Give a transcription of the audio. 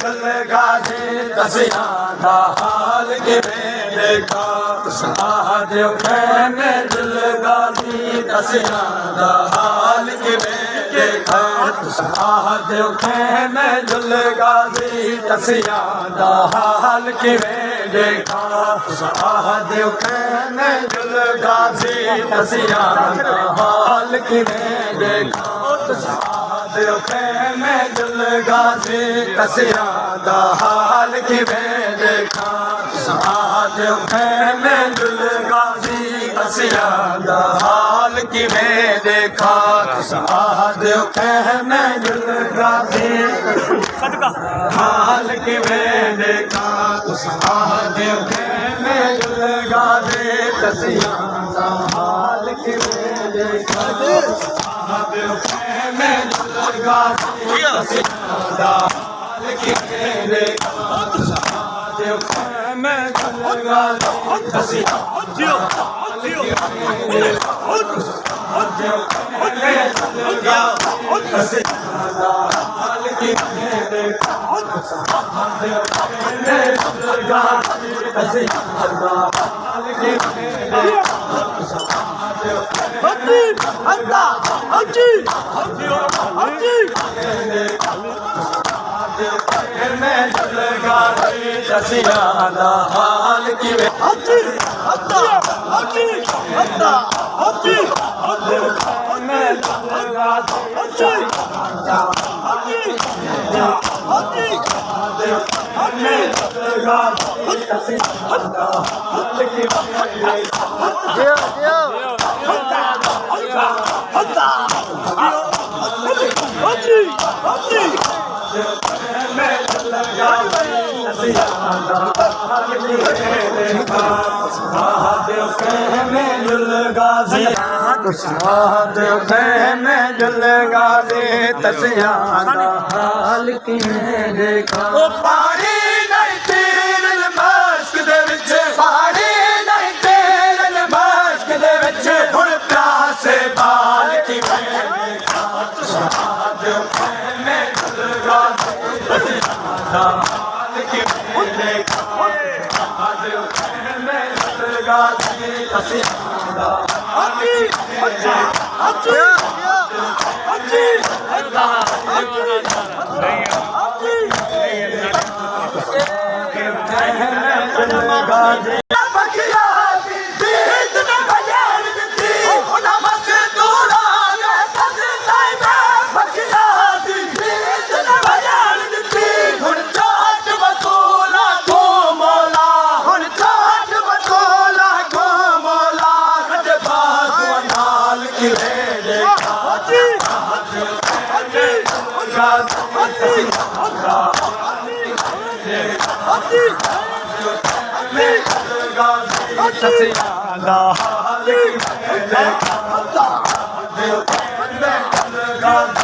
गाजी तसियां दा हाल किवें देखा साहदे खैमे दिल गाजी तसियां दा हाल किवें देखा साहदे खैमे दिल गाजी तसियां दा हाल किवें देखा साहदे खैमे दिल गाजी तसियां दा हाल किवें देखा मैं दिल गाजी तसियां दा हाल किवें देखा मैं दिल गाजी तसियां दा हाल किवें देखा मैं दिल गाजी हाल किवें देखा मैं दिल गाजी तसियां दा हाल किवें देखा मैं दिल गाजी तसियां दा हाल किवें देखा मैं दिल गाजी तसियां दा हाल किवें देखा मैं दिल गाजी तसियां दा हाल किवें देखा मैं दिल गाजी तसियां दा हाल किवें देखा मैं दिल गाजी तसियां दा हाल किवें मैं दिल गाजी तसियां दा हाल मैं दिल गाजी तसियां दा हाल मैं दिल गाजी तसियां दा हाल किवें देखा मैं दिल गाजी मैं दिल गाजी तसियां दा हाल किवें देखा पानी नहीं तेरे मश्क दे विच पानी नहीं तेरे मश्क दे विच हुण प्यासे बाल किवें देखा मैं दिल गाजी तसियां दा हाल किवें देखा मैं दिल गाजी तसियां दा हाल गाजी तसियां दा हाल किवें देखा मैं दिल गाजी